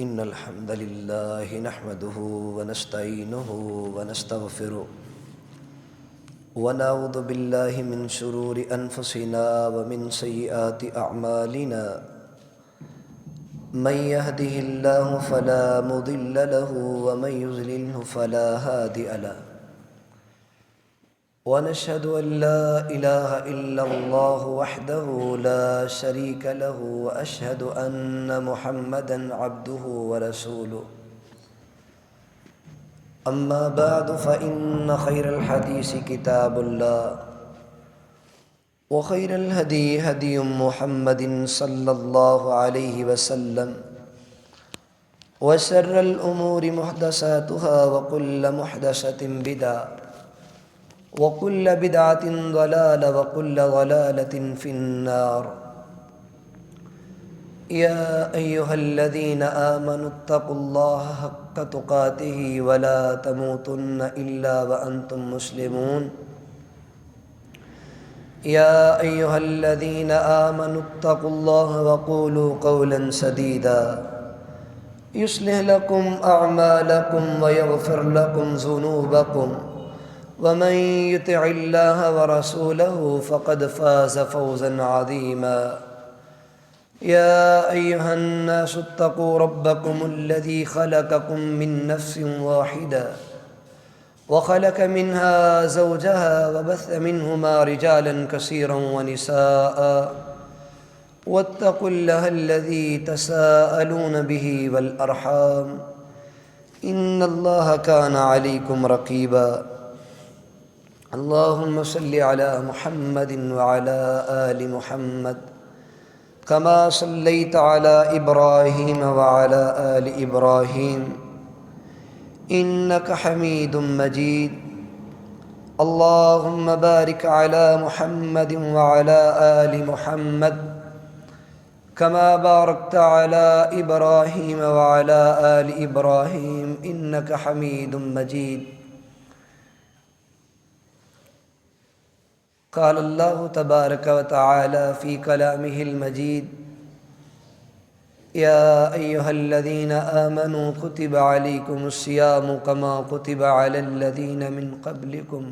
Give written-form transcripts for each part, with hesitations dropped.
إن الحمد لله نحمده ونستعينه ونستغفره ونعوذ بالله من شرور أنفسنا ومن سيئات أعمالنا من يهده الله فلا مضل له ومن يضلله فلا هادي له ونشهد أن لا إله إلا الله وحده لا شريك له وأشهد أن محمدًا عبده ورسوله أما بعد فإن خير الحديث كتاب الله وخير الهدي هدي محمد صلى الله عليه وسلم وشر الأمور محدثاتها وكل محدثة بدعة وكل بدعة ضلالة وكل ضلالة في النار يا أيها الذين آمنوا اتقوا الله حق تقاته ولا تموتن إلا وأنتم مسلمون يا أيها الذين آمنوا اتقوا الله وقولوا قولا سديدا يصلح لكم أعمالكم ويغفر لكم ذنوبكم ومن يطع الله ورسوله فقد فاز فوزا عظيما يا أيها الناس اتقوا ربكم الذي خلقكم من نفس واحدة وخلق منها زوجها وبث منهما رجالا كثيرا ونساء واتقوا الله الذي تساءلون به والأرحام إن الله كان عليكم رقيبا اللهم صل على محمد وعلى آل محمد كما صليت على إبراهيم وعلى آل إبراهيم إنك حميد مجيد اللهم بارك على محمد وعلى آل محمد كما باركت على إبراهيم وعلى آل إبراهيم إنك حميد مجيد قال الله تبارك وتعالى في كلامه المجيد يا أيها الذين آمنوا كتب عليكم الصيام كما كتب على الذين من قبلكم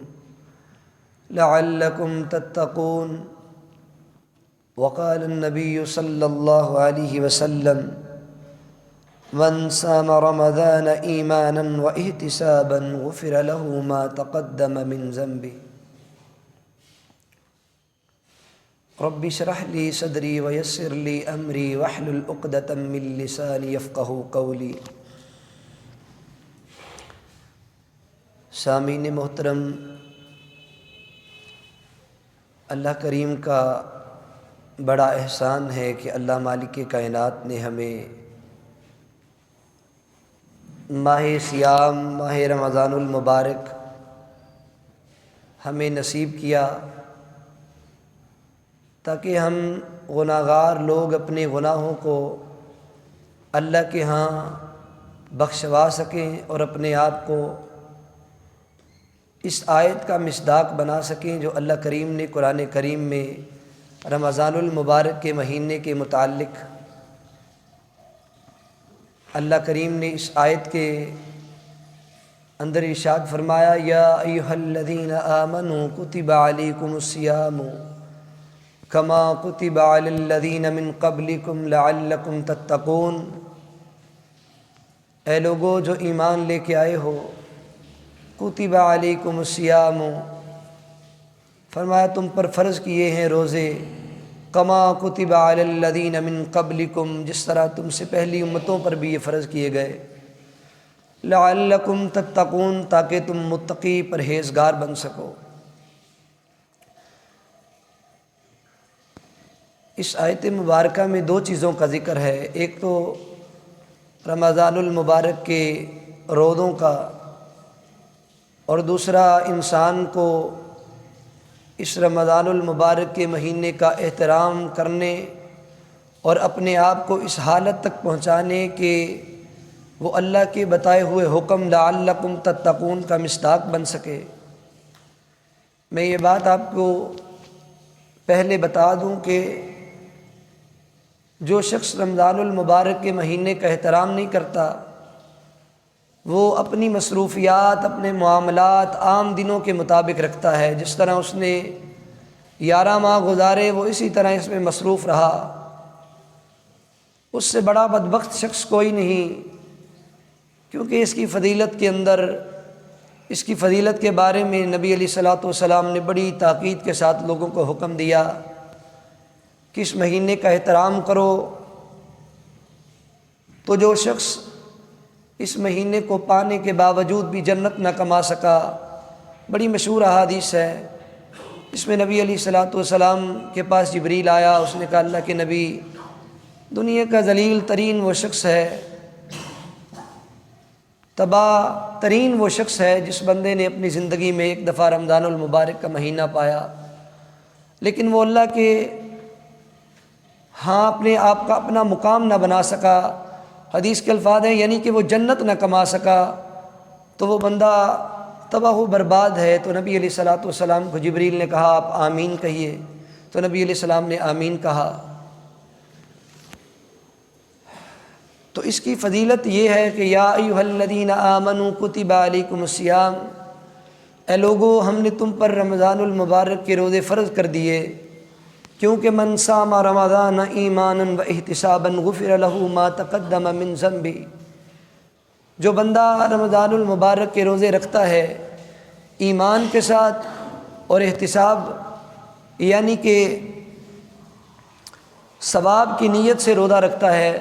لعلكم تتقون وقال النبي صلى الله عليه وسلم من صام رمضان إيمانا واحتسابا غفر له ما تقدم من ذنبه رب اشرح لي صدری ویسر لی امری واحلل عقدۃ من لسانی یفقہوا قولی۔ سامعین محترم، اللہ کریم کا بڑا احسان ہے کہ اللہ مالک کائنات نے ہمیں ماہ سیام، ماہ رمضان المبارک ہمیں نصیب کیا تاکہ ہم گناہگار لوگ اپنے گناہوں کو اللہ کے ہاں بخشوا سکیں اور اپنے آپ کو اس آیت کا مصداق بنا سکیں جو اللہ کریم نے قرآن کریم میں رمضان المبارک کے مہینے کے متعلق اللہ کریم نے اس آیت کے اندر ارشاد فرمایا یا ایھا الذین آمنوا کتب علیکم الصیام کما کتب علی الذین من قبلکم لعلکم تتقون۔ اے لوگو جو ایمان لے کے آئے ہو، کتب علیکم الصیام، فرمایا تم پر فرض کیے ہیں روزے، کما کتب علی الذین من قبلکم، جس طرح تم سے پہلی امتوں پر بھی یہ فرض کیے گئے، لعلکم تتقون، تاکہ تم متقی پرہیزگار بن سکو۔ اس آیت مبارکہ میں دو چیزوں کا ذکر ہے، ایک تو رمضان المبارک کے روزوں کا، اور دوسرا انسان کو اس رمضان المبارک کے مہینے کا احترام کرنے اور اپنے آپ کو اس حالت تک پہنچانے کہ وہ اللہ کے بتائے ہوئے حکم لعلکم تتقون کا مصداق بن سکے۔ میں یہ بات آپ کو پہلے بتا دوں کہ جو شخص رمضان المبارک کے مہینے کا احترام نہیں کرتا، وہ اپنی مصروفیات، اپنے معاملات عام دنوں کے مطابق رکھتا ہے۔ جس طرح اس نے 11 ماہ گزارے وہ اسی طرح اس میں مصروف رہا، اس سے بڑا بدبخت شخص کوئی نہیں، کیونکہ اس کی فضیلت کے اندر، اس کی فضیلت کے بارے میں نبی علیہ الصلوۃ والسلام نے بڑی تاکید کے ساتھ لوگوں کو حکم دیا کہ اس مہینے کا احترام کرو۔ تو جو شخص اس مہینے کو پانے کے باوجود بھی جنت نہ کما سکا، بڑی مشہور احادیث ہے، اس میں نبی علیہ الصلوۃ والسلام کے پاس جبریل آیا، اس نے کہا اللہ کے نبی، دنیا کا ذلیل ترین وہ شخص ہے، تباہ ترین وہ شخص ہے جس بندے نے اپنی زندگی میں ایک دفعہ رمضان المبارک کا مہینہ پایا، لیکن وہ اللہ کے ہاں اپنے آپ کا اپنا مقام نہ بنا سکا۔ حدیث کے الفاظ ہیں یعنی کہ وہ جنت نہ کما سکا، تو وہ بندہ تباہ و برباد ہے۔ تو نبی علیہ الصلوۃ والسلام کو جبریل نے کہا آپ آمین کہیے، تو نبی علیہ السلام نے آمین کہا۔ تو اس کی فضیلت یہ ہے کہ یا ایھا الذین آمنوا کتب علیکم الصیام، اے لوگو ہم نے تم پر رمضان المبارک کے روزے فرض کر دیے، کیونکہ من صام رمضان ایمانا و احتسابا غفر له ما تقدم من ذنبہ، جو بندہ رمضان المبارک کے روزے رکھتا ہے ایمان کے ساتھ اور احتساب یعنی کہ ثواب کی نیت سے روزہ رکھتا ہے،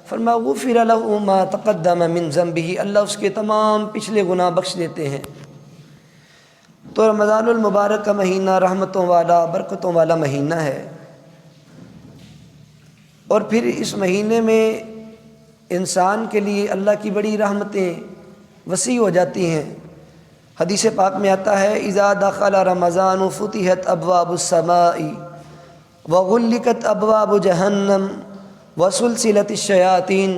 فرمایا غفر له ما تقدم من ذنبہ، اللہ اس کے تمام پچھلے گناہ بخش دیتے ہیں۔ تو رمضان المبارک کا مہینہ رحمتوں والا، برکتوں والا مہینہ ہے، اور پھر اس مہینے میں انسان کے لیے اللہ کی بڑی رحمتیں وسیع ہو جاتی ہیں۔ حدیث پاک میں آتا ہے اذا دخل رمضان فتحت ابواب السماء وغلقت ابواب جہنم وسلسلت الشیاطین،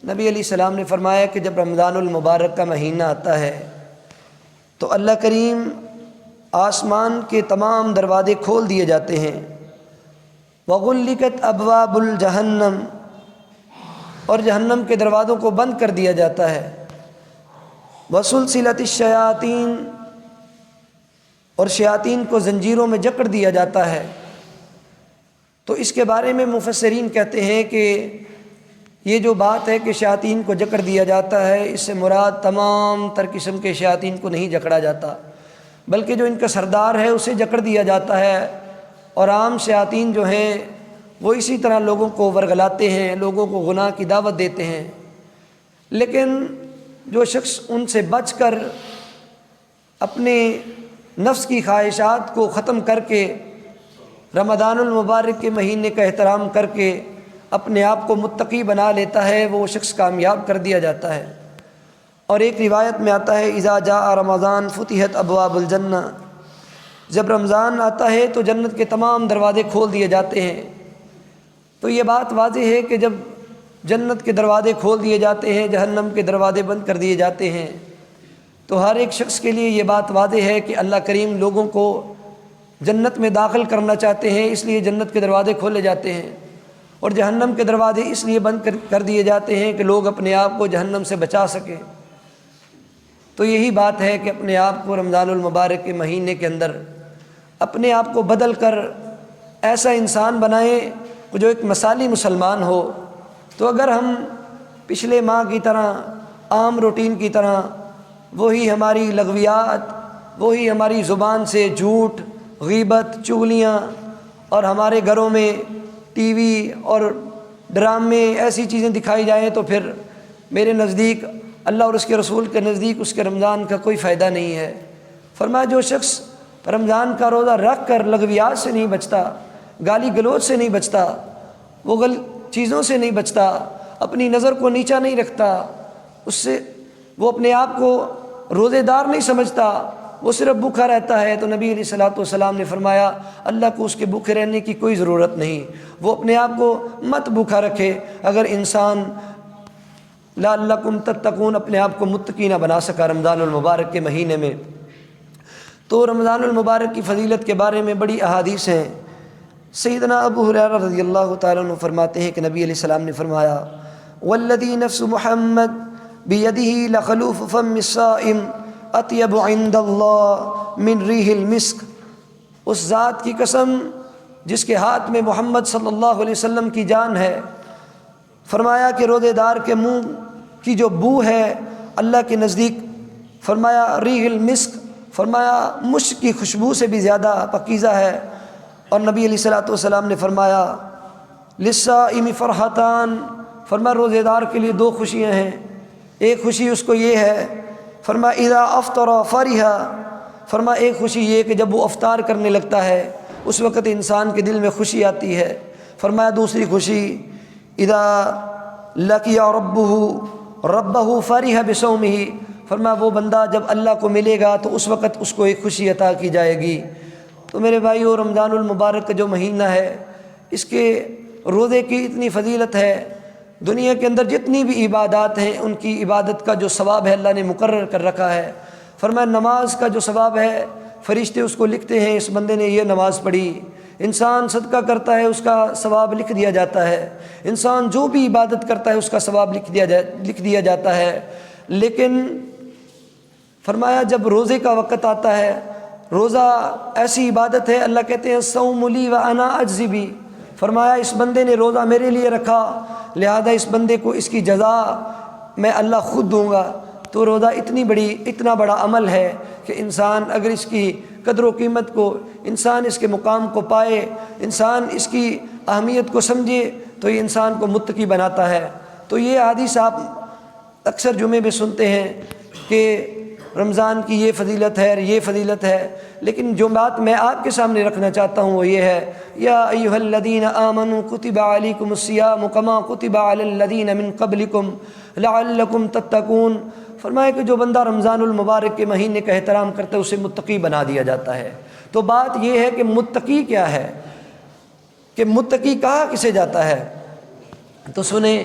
نبی علیہ السلام نے فرمایا کہ جب رمضان المبارک کا مہینہ آتا ہے تو اللہ کریم آسمان کے تمام دروازے کھول دیے جاتے ہیں، وغلقت ابواب الجہنم، اور جہنم کے دروازوں کو بند کر دیا جاتا ہے، وسلسلت الشیاطین، اور شیاطین کو زنجیروں میں جکڑ دیا جاتا ہے۔ تو اس کے بارے میں مفسرین کہتے ہیں کہ یہ جو بات ہے کہ شیاطین کو جکڑ دیا جاتا ہے، اس سے مراد تمام تر قسم کے شیاطین کو نہیں جکڑا جاتا، بلکہ جو ان کا سردار ہے اسے جکڑ دیا جاتا ہے، اور عام شیاطین جو ہیں وہ اسی طرح لوگوں کو ورگلاتے ہیں، لوگوں کو گناہ کی دعوت دیتے ہیں۔ لیکن جو شخص ان سے بچ کر اپنے نفس کی خواہشات کو ختم کر کے رمضان المبارک کے مہینے کا احترام کر کے اپنے آپ کو متقی بنا لیتا ہے، وہ شخص کامیاب کر دیا جاتا ہے۔ اور ایک روایت میں آتا ہے اذا جاء رمضان فتحت ابواب الجنہ، جب رمضان آتا ہے تو جنت کے تمام دروازے کھول دیے جاتے ہیں۔ تو یہ بات واضح ہے کہ جب جنت کے دروازے کھول دیے جاتے ہیں، جہنم کے دروازے بند کر دیے جاتے ہیں، تو ہر ایک شخص کے لیے یہ بات واضح ہے کہ اللہ کریم لوگوں کو جنت میں داخل کرنا چاہتے ہیں، اس لیے جنت کے دروازے کھولے جاتے ہیں، اور جہنم کے دروازے اس لیے بند کر دیے جاتے ہیں کہ لوگ اپنے آپ کو جہنم سے بچا سکیں۔ تو یہی بات ہے کہ اپنے آپ کو رمضان المبارک کے مہینے کے اندر اپنے آپ کو بدل کر ایسا انسان بنائیں جو ایک مثالی مسلمان ہو۔ تو اگر ہم پچھلے ماہ کی طرح عام روٹین کی طرح وہی ہماری لغویات، وہی ہماری زبان سے جھوٹ، غیبت، چغلیاں، اور ہمارے گھروں میں ٹی وی اور ڈرامے ایسی چیزیں دکھائی جائیں، تو پھر میرے نزدیک اللہ اور اس کے رسول کے نزدیک اس کے رمضان کا کوئی فائدہ نہیں ہے۔ فرمایا جو شخص رمضان کا روزہ رکھ کر لغویات سے نہیں بچتا، گالی گلوچ سے نہیں بچتا، وہ چیزوں سے نہیں بچتا، اپنی نظر کو نیچا نہیں رکھتا، اس سے وہ اپنے آپ کو روزے دار نہیں سمجھتا، وہ صرف بھوکا رہتا ہے، تو نبی علیہ الصلوۃ والسلام نے فرمایا اللہ کو اس کے بھوکے رہنے کی کوئی ضرورت نہیں، وہ اپنے آپ کو مت بھوکا رکھے۔ اگر انسان لعلکم تتقون اپنے آپ کو متقی نہ بنا سکا رمضان المبارک کے مہینے میں، تو رمضان المبارک کی فضیلت کے بارے میں بڑی احادیث ہیں۔ سیدنا ابو ہریرہ رضی اللہ تعالیٰ عنہ فرماتے ہیں کہ نبی علیہ السلام نے فرمایا والذی نفس محمد بیدہ لخلوف فم الصائم اطیب عند اللہ من ریح المسک، اس ذات کی قسم جس کے ہاتھ میں محمد صلی اللہ علیہ وسلم کی جان ہے، فرمایا کہ روزے دار کے منہ کی جو بو ہے اللہ کے نزدیک، فرمایا ریح المسک، فرمایا مشک کی خوشبو سے بھی زیادہ پاکیزہ ہے۔ اور نبی علیہ الصلوۃ والسلام نے فرمایا للصائم فرحتان، فرمایا روزے دار کے لیے دو خوشیاں ہیں، ایک خوشی اس کو یہ ہے، فرمایا اذا افطر فرح، فرمایا ایک خوشی یہ کہ جب وہ افطار کرنے لگتا ہے اس وقت انسان کے دل میں خوشی آتی ہے، فرمایا دوسری خوشی اذا لقی ربہ فرح بصومہ، فرمایا وہ بندہ جب اللہ کو ملے گا تو اس وقت اس کو ایک خوشی عطا کی جائے گی۔ تو میرے بھائیو، رمضان المبارک کا جو مہینہ ہے اس کے روزے کی اتنی فضیلت ہے، دنیا کے اندر جتنی بھی عبادات ہیں ان کی عبادت کا جو ثواب ہے اللہ نے مقرر کر رکھا ہے۔ فرمایا نماز کا جو ثواب ہے فرشتے اس کو لکھتے ہیں، اس بندے نے یہ نماز پڑھی، انسان صدقہ کرتا ہے اس کا ثواب لکھ دیا جاتا ہے، انسان جو بھی عبادت کرتا ہے اس کا ثواب لکھ دیا جاتا ہے۔ لیکن فرمایا جب روزے کا وقت آتا ہے، روزہ ایسی عبادت ہے اللہ کہتے ہیں الصوم لی وانا اجزی بی، فرمایا اس بندے نے روزہ میرے لیے رکھا لہذا اس بندے کو اس کی جزا میں اللہ خود دوں گا۔ تو روزہ اتنا بڑا عمل ہے کہ انسان اگر اس کی قدر و قیمت کو، انسان اس کے مقام کو پائے، انسان اس کی اہمیت کو سمجھے تو یہ انسان کو متقی بناتا ہے۔ تو یہ حدیث آپ اکثر جمعے میں سنتے ہیں کہ رمضان کی یہ فضیلت ہے، یہ فضیلت ہے، لیکن جو بات میں آپ کے سامنے رکھنا چاہتا ہوں وہ یہ ہے یا ایھا الذین آمنوا کتب علیکم الصیام کما کتب علی الذین من قبلکم لعلکم تتقون، فرمایا کہ جو بندہ رمضان المبارک کے مہینے کا احترام کرتا ہے اسے متقی بنا دیا جاتا ہے۔ تو بات یہ ہے کہ متقی کیا ہے، کہ متقی کہا کسے جاتا ہے؟ تو سنیں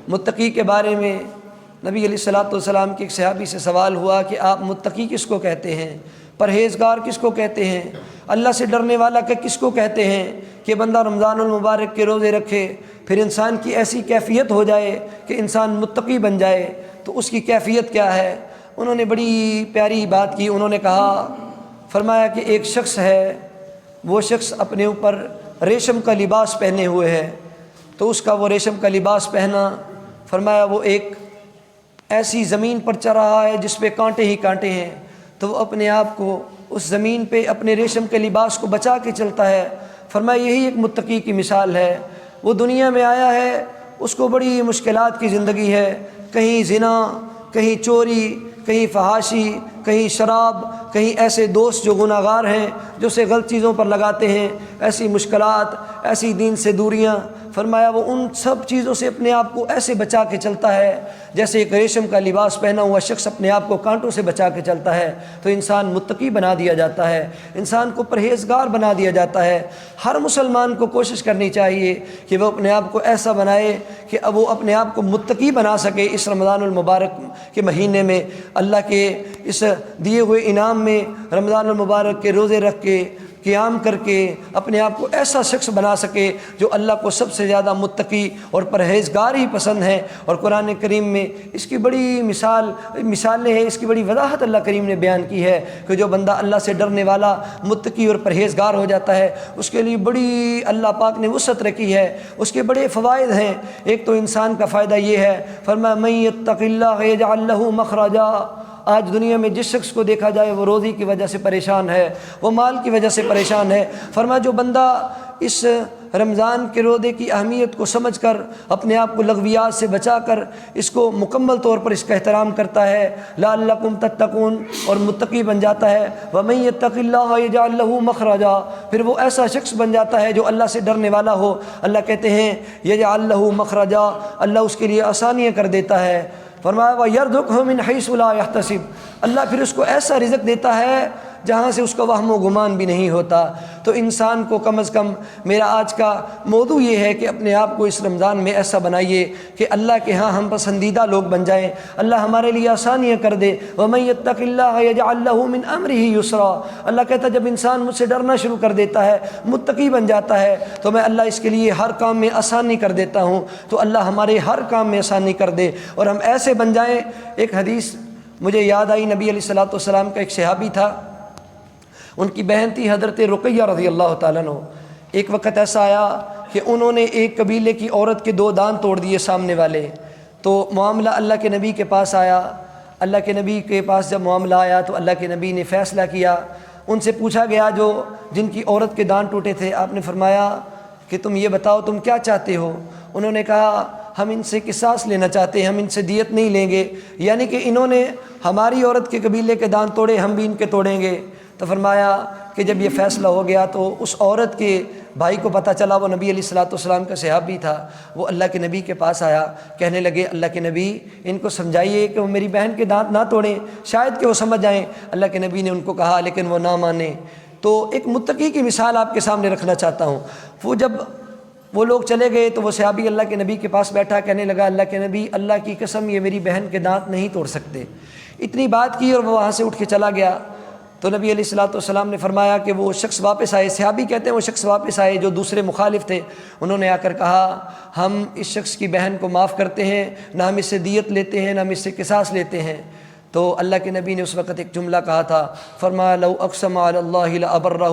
متقی کے بارے میں نبی علیہ الصلوۃ والسلام کے ایک صحابی سے سوال ہوا کہ آپ متقی کس کو کہتے ہیں، پرہیزگار کس کو کہتے ہیں، اللہ سے ڈرنے والا کس کو کہتے ہیں کہ بندہ رمضان المبارک کے روزے رکھے پھر انسان کی ایسی کیفیت ہو جائے کہ انسان متقی بن جائے، تو اس کی کیفیت کیا ہے؟ انہوں نے بڑی پیاری بات کی، انہوں نے کہا، فرمایا کہ ایک شخص ہے، وہ شخص اپنے اوپر ریشم کا لباس پہنے ہوئے ہے، تو اس کا وہ ریشم کا لباس پہنا، فرمایا وہ ایک ایسی زمین پر چل رہا ہے جس پہ کانٹے ہی کانٹے ہیں، تو وہ اپنے آپ کو اس زمین پہ اپنے ریشم کے لباس کو بچا کے چلتا ہے۔ فرمایا یہی ایک متقی کی مثال ہے، وہ دنیا میں آیا ہے، اس کو بڑی مشکلات کی زندگی ہے، کہیں زنا، کہیں چوری، کہیں فحاشی، کہیں شراب، کہیں ایسے دوست جو گناہ گار ہیں جو اسے غلط چیزوں پر لگاتے ہیں، ایسی مشکلات، ایسی دین سے دوریاں، فرمایا وہ ان سب چیزوں سے اپنے آپ کو ایسے بچا کے چلتا ہے جیسے ایک ریشم کا لباس پہنا ہوا شخص اپنے آپ کو کانٹوں سے بچا کے چلتا ہے۔ تو انسان متقی بنا دیا جاتا ہے، انسان کو پرہیزگار بنا دیا جاتا ہے۔ ہر مسلمان کو کوشش کرنی چاہیے کہ وہ اپنے آپ کو ایسا بنائے کہ اب وہ اپنے آپ کو متقی بنا سکے اس رمضان المبارک کے مہینے میں، اللہ کے اس دیے ہوئے انعام میں رمضان المبارک کے روزے رکھ کے، قیام کر کے اپنے آپ کو ایسا شخص بنا سکے جو اللہ کو سب سے زیادہ متقی اور پرہیزگار ہی پسند ہے۔ اور قرآن کریم میں اس کی بڑی مثالیں ہیں، اس کی بڑی وضاحت اللہ کریم نے بیان کی ہے کہ جو بندہ اللہ سے ڈرنے والا، متقی اور پرہیزگار ہو جاتا ہے اس کے لیے بڑی اللہ پاک نے وسعت رکھی ہے، اس کے بڑے فوائد ہیں۔ ایک تو انسان کا فائدہ یہ ہے، فرمایا من یتق اللہ یجعل لہ مخرجا، آج دنیا میں جس شخص کو دیکھا جائے وہ روزی کی وجہ سے پریشان ہے، وہ مال کی وجہ سے پریشان ہے، فرمایا جو بندہ اس رمضان کے روزے کی اہمیت کو سمجھ کر اپنے آپ کو لغویات سے بچا کر اس کو مکمل طور پر اس کا احترام کرتا ہے، لعلکم تتقون، اور متقی بن جاتا ہے، ومن یتق اللہ یجعل لہ مخرجا، پھر وہ ایسا شخص بن جاتا ہے جو اللہ سے ڈرنے والا ہو۔ اللہ کہتے ہیں یجعل لہ مخرجا، اللہ اس کے لیے آسانیاں کر دیتا ہے۔ فرمایا وَيَرْزُقْهُ مِنْ حَيْثُ لَا يَحْتَسِبُ، اللہ پھر اس کو ایسا رزق دیتا ہے جہاں سے اس کا وہم و گمان بھی نہیں ہوتا۔ تو انسان کو کم از کم میرا آج کا موضوع یہ ہے کہ اپنے آپ کو اس رمضان میں ایسا بنائیے کہ اللہ کے ہاں ہم پسندیدہ لوگ بن جائیں، اللہ ہمارے لیے آسانیاں کر دے۔ وَمَن يَتَّقِ اللَّهَ يَجْعَل لَّهُ مِنْ أَمْرِهِ يُسْرًا، اللہ کہتا ہے جب انسان مجھ سے ڈرنا شروع کر دیتا ہے، متقی بن جاتا ہے، تو میں اللہ اس کے لیے ہر کام میں آسانی کر دیتا ہوں۔ تو اللہ ہمارے ہر کام میں آسانی کر دے اور ہم ایسے بن جائیں۔ ایک حدیث مجھے یاد آئی، نبی علیہ الصلوۃ والسلام کا ایک صحابی تھا، ان کی بہن تھی حضرت رقیہ رضی اللہ تعالیٰ عنہ۔ ایک وقت ایسا آیا کہ انہوں نے ایک قبیلے کی عورت کے 2 دانت توڑ دیے سامنے والے، تو معاملہ اللہ کے نبی کے پاس آیا۔ اللہ کے نبی کے پاس جب معاملہ آیا تو اللہ کے نبی نے فیصلہ کیا۔ ان سے پوچھا گیا جن کی عورت کے دانت ٹوٹے تھے، آپ نے فرمایا کہ تم یہ بتاؤ تم کیا چاہتے ہو؟ انہوں نے کہا ہم ان سے قصاص لینا چاہتے ہیں، ہم ان سے دیت نہیں لیں گے، یعنی کہ انہوں نے ہماری عورت کے قبیلے کے دانت توڑے، ہم بھی ان کے توڑیں گے۔ تو فرمایا کہ جب یہ فیصلہ ہو گیا تو اس عورت کے بھائی کو پتہ چلا، وہ نبی علیہ الصلوۃ والسلام کا صحابی تھا، وہ اللہ کے نبی کے پاس آیا، کہنے لگے اللہ کے نبی ان کو سمجھائیے کہ وہ میری بہن کے دانت نہ توڑیں، شاید کہ وہ سمجھ جائیں۔ اللہ کے نبی نے ان کو کہا لیکن وہ نہ مانے۔ تو ایک متقی کی مثال آپ کے سامنے رکھنا چاہتا ہوں۔ وہ جب وہ لوگ چلے گئے تو وہ صحابی اللہ کے نبی کے پاس بیٹھا، کہنے لگا اللہ کے نبی اللہ کی قسم یہ میری بہن کے دانت نہیں توڑ سکتے۔ اتنی بات کی اور وہ وہاں سے اٹھ کے چلا گیا۔ تو نبی علیہ الصلوۃ والسلام نے فرمایا کہ وہ شخص واپس آئے، صحابی کہتے ہیں وہ شخص واپس آئے جو دوسرے مخالف تھے، انہوں نے آ کر کہا ہم اس شخص کی بہن کو معاف کرتے ہیں، نہ ہم اس سے دیت لیتے ہیں، نہ ہم اس سے قصاص لیتے ہیں۔ تو اللہ کے نبی نے اس وقت ایک جملہ کہا تھا، فرمایا لو اقسم علی اللہ لابرہ۔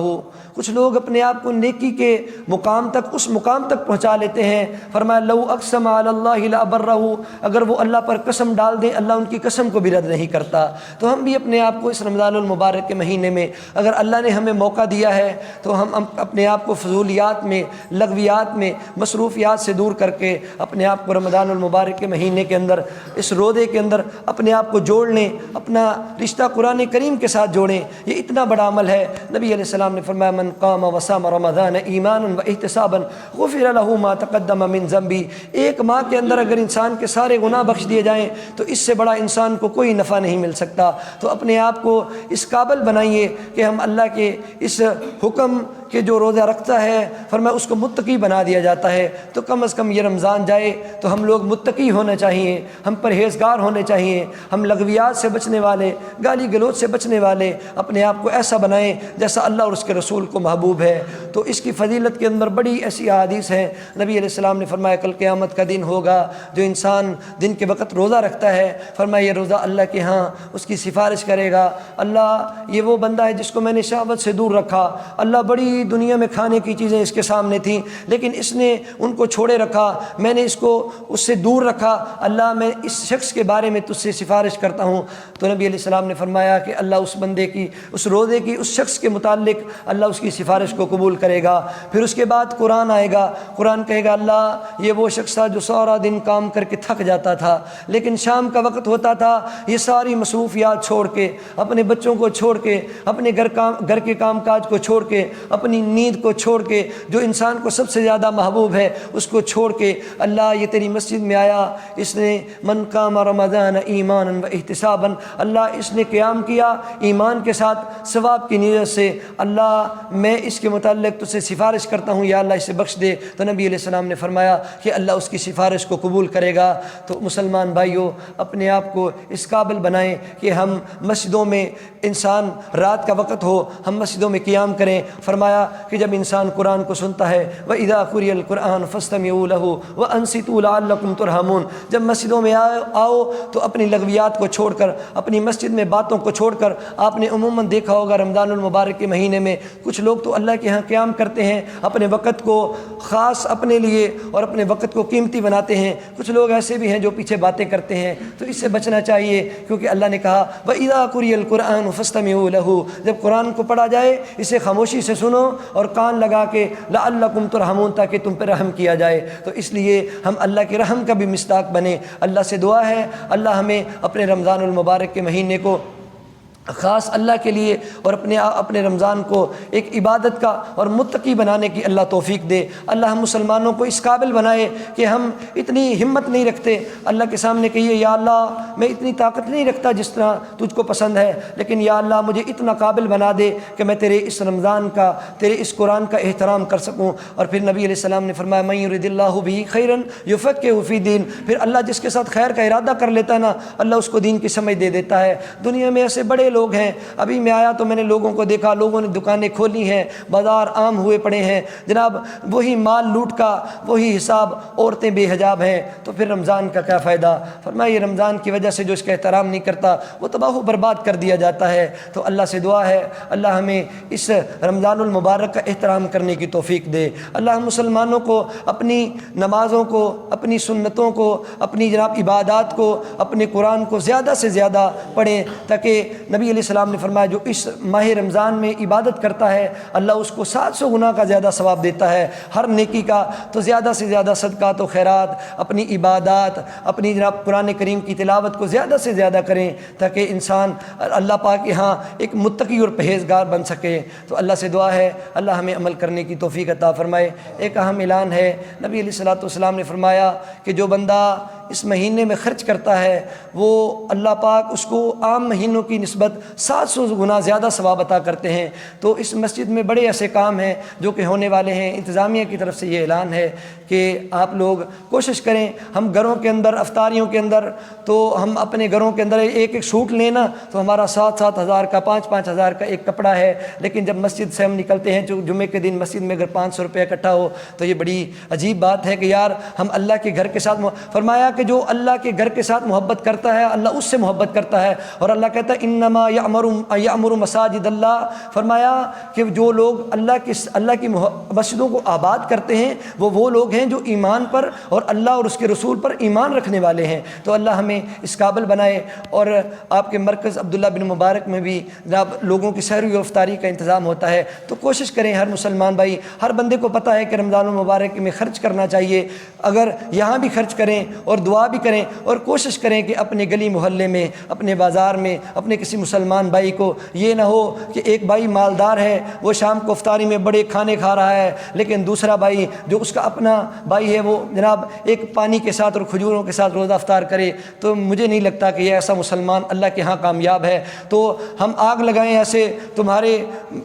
کچھ لوگ اپنے آپ کو نیکی کے مقام تک، اس مقام تک پہنچا لیتے ہیں۔ فرمایا لو اقسم علی اللہ لابرہ، اگر وہ اللہ پر قسم ڈال دیں اللہ ان کی قسم کو بھی رد نہیں کرتا۔ تو ہم بھی اپنے آپ کو اس رمضان المبارک کے مہینے میں اگر اللہ نے ہمیں موقع دیا ہے تو ہم اپنے آپ کو فضولیات میں، لغویات میں، مصروفیات سے دور کر کے اپنے آپ کو رمضان المبارک کے مہینے کے اندر، اس روزے کے اندر اپنے آپ کو جوڑ لیں، اپنا رشتہ قرآن کریم کے ساتھ جوڑیں۔ یہ اتنا بڑا عمل ہے۔ نبی علیہ السلام نے فرمایا من قام وصام رمضان ایمانا واحتسابا غفر له ما تقدم من ذنبه۔ ایک ماہ کے اندر اگر انسان کے سارے گناہ بخش دیے جائیں تو اس سے بڑا انسان کو کوئی نفع نہیں مل سکتا۔ تو اپنے آپ کو اس قابل بنائیے کہ ہم اللہ کے اس حکم کہ جو روزہ رکھتا ہے فرمایا اس کو متقی بنا دیا جاتا ہے۔ تو کم از کم یہ رمضان جائے تو ہم لوگ متقی ہونا چاہیے، ہم پرہیزگار ہونے چاہیے، ہم لغویات سے بچنے والے، گالی گلوچ سے بچنے والے اپنے آپ کو ایسا بنائیں جیسا اللہ اور اس کے رسول کو محبوب ہے۔ تو اس کی فضیلت کے اندر بڑی ایسی احادیث ہیں۔ نبی علیہ السلام نے فرمایا کل قیامت کا دن ہوگا، جو انسان دن کے وقت روزہ رکھتا ہے فرمایا یہ روزہ اللہ کے ہاں اس کی سفارش کرے گا، اللہ یہ وہ بندہ ہے جس کو میں نے شہوت سے دور رکھا، اللہ بڑی دنیا میں کھانے کی چیزیں اس کے سامنے تھیں لیکن اس نے ان کو چھوڑے رکھا، میں نے اس کو اس سے دور رکھا، اللہ میں اس شخص کے بارے میں تجھ سے سفارش کرتا ہوں۔ تو نبی علیہ السلام نے فرمایا کہ اللہ اس بندے کی، اس روزے کی، اس شخص کے متعلق اللہ اس کی سفارش کو قبول کرے گا۔ پھر اس کے بعد قرآن آئے گا، قرآن کہے گا اللہ یہ وہ شخص تھا جو سارا دن کام کر کے تھک جاتا تھا لیکن شام کا وقت ہوتا تھا یہ ساری مصروفیات چھوڑ کے، اپنے بچوں کو چھوڑ کے، اپنے گھر کے کام کاج کو چھوڑ کے، اپنی نیند کو چھوڑ کے، جو انسان کو سب سے زیادہ محبوب ہے اس کو چھوڑ کے اللہ یہ تیری مسجد میں آیا، اس نے من قام رمضان ایمانا و احتسابا، اللہ اس نے قیام کیا ایمان کے ساتھ ثواب کی نیت سے، اللہ میں اس کے متعلق تجھ سے سفارش کرتا ہوں یا اللہ اسے بخش دے۔ تو نبی علیہ السلام نے فرمایا کہ اللہ اس کی سفارش کو قبول کرے گا۔ تو مسلمان بھائیوں اپنے آپ کو اس قابل بنائیں کہ ہم مسجدوں میں، انسان رات کا وقت ہو ہم مسجدوں میں قیام کریں۔ فرمایا کہ جب انسان قرآن کو سنتا ہے وَإِذَا قُرِئَ الْقُرْآنُ فَاسْتَمِعُوا لَهُ وَأَنصِتُوا لَعَلَّكُمْ تُرْحَمُونَ، جب مسجدوں میں آؤ تو اپنی لغویات کو چھوڑ کر، اپنی مسجد میں باتوں کو چھوڑ کر، آپ نے عموماً دیکھا ہوگا رمضان المبارک کے مہینے میں کچھ لوگ تو اللہ کے ہاں قیام کرتے ہیں، اپنے وقت کو خاص اپنے لیے اور اپنے وقت کو قیمتی بناتے ہیں، کچھ لوگ ایسے بھی ہیں جو پیچھے باتیں کرتے ہیں۔ تو اس سے بچنا چاہیے کیونکہ اللہ نے کہا وَإِذَا قُرِئَ الْقُرْآنُ فَاسْتَمِعُوا لَهُ، جب قرآن کو پڑھا جائے اسے خاموشی سے سنو اور کان لگا کے لعلکم ترحمون، تاکہ تم پہ رحم کیا جائے۔ تو اس لیے ہم اللہ کے رحم کا بھی مصداق بنیں۔ اللہ سے دعا ہے اللہ ہمیں اپنے رمضان المبارک کے مہینے کو خاص اللہ کے لیے اور اپنے رمضان کو ایک عبادت کا اور متقی بنانے کی اللہ توفیق دے۔ اللہ ہم مسلمانوں کو اس قابل بنائے کہ ہم اتنی ہمت نہیں رکھتے، اللہ کے سامنے کہیے یا اللہ میں اتنی طاقت نہیں رکھتا جس طرح تجھ کو پسند ہے، لیکن یا اللہ مجھے اتنا قابل بنا دے کہ میں تیرے اس رمضان کا، تیرے اس قرآن کا احترام کر سکوں۔ اور پھر نبی علیہ السلام نے فرمایا من یرد اللہ بہ خیرا یفقہہ فی الدین، پھر اللہ جس کے ساتھ خیر کا ارادہ کر لیتا ہے نا، اللہ اس کو دین کی سمجھ دے دیتا ہے۔ دنیا میں ایسے بڑے لوگ ہیں، ابھی میں آیا تو میں نے لوگوں کو دیکھا، لوگوں نے دکانیں کھولی ہیں، بازار عام ہوئے پڑے ہیں جناب، وہی مال لوٹ کا وہی حساب، عورتیں بے حجاب ہیں، تو پھر رمضان کا کیا فائدہ؟ فرمایا یہ رمضان کی وجہ سے جو اس کا احترام نہیں کرتا وہ تباہ و برباد کر دیا جاتا ہے۔ تو اللہ سے دعا ہے اللہ ہمیں اس رمضان المبارک کا احترام کرنے کی توفیق دے۔ اللہ ہم مسلمانوں کو اپنی نمازوں کو، اپنی سنتوں کو، اپنی جناب عبادات کو، اپنے قرآن کو زیادہ سے زیادہ پڑھیں، تاکہ نبی علیہ السلام نے فرمایا جو اس ماہ رمضان میں عبادت کرتا ہے اللہ اس کو 700 گنا کا زیادہ ثواب دیتا ہے ہر نیکی کا۔ تو زیادہ سے زیادہ صدقات و خیرات، اپنی عبادات، اپنی جناب قرآن کریم کی تلاوت کو زیادہ سے زیادہ کریں تاکہ انسان اللہ پاک کے ہاں ایک متقی اور پرہیزگار بن سکے۔ تو اللہ سے دعا ہے اللہ ہمیں عمل کرنے کی توفیق عطا فرمائے۔ ایک اہم اعلان ہے، نبی علیہ الصلوۃ والسلام نے فرمایا کہ جو بندہ اس مہینے میں خرچ کرتا ہے وہ اللہ پاک اس کو عام مہینوں کی نسبت 700 گنا زیادہ ثواب عطا کرتے ہیں۔ تو اس مسجد میں بڑے ایسے کام ہیں جو کہ ہونے والے ہیں، انتظامیہ کی طرف سے یہ اعلان ہے کہ آپ لوگ کوشش کریں، ہم گھروں کے اندر افطاریوں کے اندر تو ہم اپنے گھروں کے اندر ایک ایک سوٹ لینا تو ہمارا 7-7 ہزار کا 5-5 ہزار کا ایک کپڑا ہے، لیکن جب مسجد سے ہم نکلتے ہیں جو جمعے کے دن مسجد میں اگر 500 روپے اکٹھا ہو تو یہ بڑی عجیب بات ہے کہ یار ہم اللہ کے گھر کے ساتھ فرمایا کہ جو اللہ کے گھر کے ساتھ محبت کرتا ہے اللہ اس سے محبت کرتا ہے، اور اللہ کہتا ہے انما یعمر مساجد اللہ، فرمایا کہ جو لوگ اللہ کی مسجدوں کو آباد کرتے ہیں وہ لوگ ہیں جو ایمان پر اور اللہ اور اس کے رسول پر ایمان رکھنے والے ہیں۔ تو اللہ ہمیں اس قابل بنائے۔ اور آپ کے مرکز عبداللہ بن مبارک میں بھی جناب لوگوں کی سحری و افطاری کا انتظام ہوتا ہے، تو کوشش کریں ہر مسلمان بھائی، ہر بندے کو پتہ ہے کہ رمضان المبارک میں خرچ کرنا چاہیے، اگر یہاں بھی خرچ کریں اور دعا بھی کریں اور کوشش کریں کہ اپنے گلی محلے میں، اپنے بازار میں، اپنے کسی مسلمان بھائی کو یہ نہ ہو کہ ایک بھائی مالدار ہے وہ شام کو افطاری میں بڑے کھانے کھا رہا ہے، لیکن دوسرا بھائی جو اس کا اپنا بھائی ہے وہ جناب ایک پانی کے ساتھ اور کھجوروں کے ساتھ روزہ افطار کرے۔ تو مجھے نہیں لگتا کہ یہ ایسا مسلمان اللہ کے ہاں کامیاب ہے۔ تو ہم آگ لگائیں ایسے تمہارے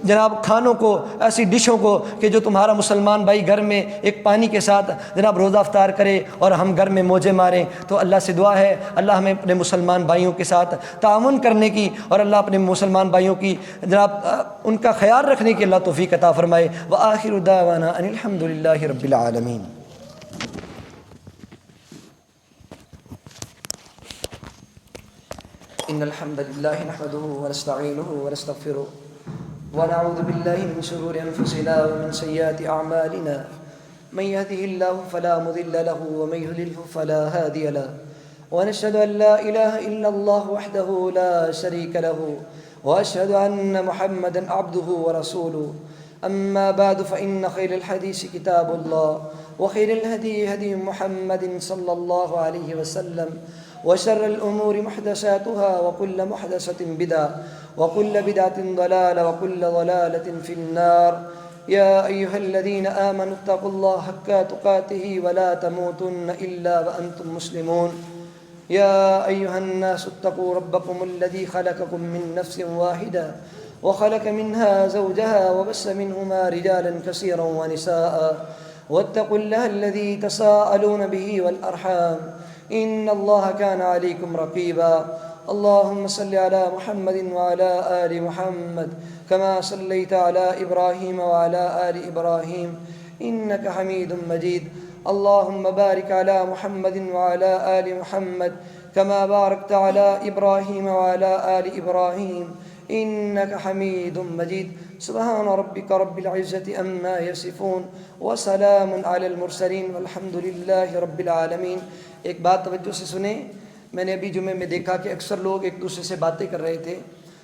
جناب کھانوں کو، ایسی ڈشوں کو کہ جو تمہارا مسلمان بھائی گھر میں ایک پانی کے ساتھ جناب روزہ افطار کرے اور ہم گھر میں موجے ماریں۔ تو اللہ سے دعا ہے اللہ ہمیں اپنے مسلمان بھائیوں کے ساتھ تعاون کرنے کی اور اللہ اپنے مسلمان بھائیوں کی جناب ان کا خیال رکھنے کی اللہ توفیق عطا فرمائے۔ وآخر دعوانا ان الحمد للہ رب العالمین۔ ان الحمد للہ نحمده ونستعینه ونستغفره ونعوذ باللہ من شرور انفسنا ومن سیئات اعمالنا من يهده الله فلا مضل له ومن يضلل فلا هادي له ونشهد ان لا اله الا الله وحده لا شريك له واشهد ان محمدا عبده ورسوله اما بعد فان خير الحديث كتاب الله وخير الهدي هدي محمد صلى الله عليه وسلم وشر الأمور محدثاتها وكل محدثة بدعة وكل بدعة ضلالة وكل ضلالة في النار يا أيها الذين آمنوا اتقوا الله حق تقاته ولا تموتن إلا وأنتم مسلمون يا أيها الناس اتقوا ربكم الذي خلقكم من نفس واحدة وخلق منها زوجها وبث منهما رجالا كثيرا ونساء واتقوا الله الذي تساءلون به والأرحام إن الله كان عليكم رقيبا اللهم صل على محمد وعلى آل محمد كما صليت على إبراهيم وعلى آل إبراهيم إنك حميد مجيد اللهم بارك على محمد وعلى آل محمد كما باركت على إبراهيم وعلى آل إبراهيم إنك حميد مجيد سبحان ربك رب العزة عما يصفون وسلام على المرسلين والحمد لله رب العالمين۔ ایک بات توجہ سے سنیں، میں نے ابھی جمعے میں دیکھا کہ اکثر لوگ ایک دوسرے سے باتیں کر رہے تھے،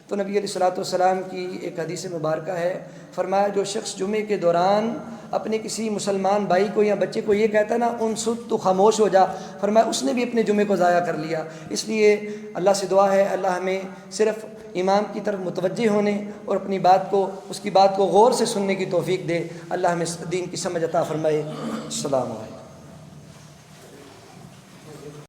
تو نبی علیہ الصلوۃ والسلام کی ایک حدیث مبارکہ ہے، فرمایا جو شخص جمعے کے دوران اپنے کسی مسلمان بھائی کو یا بچے کو یہ کہتا ہے نا انصت تو خاموش ہو جا، فرمایا اس نے بھی اپنے جمعے کو ضائع کر لیا۔ اس لیے اللہ سے دعا ہے اللہ ہمیں صرف امام کی طرف متوجہ ہونے اور اپنی بات کو اس کی بات کو غور سے سننے کی توفیق دے۔ اللہ ہمیں دین کی سمجھ عطا فرمائے۔ السلام علیکم۔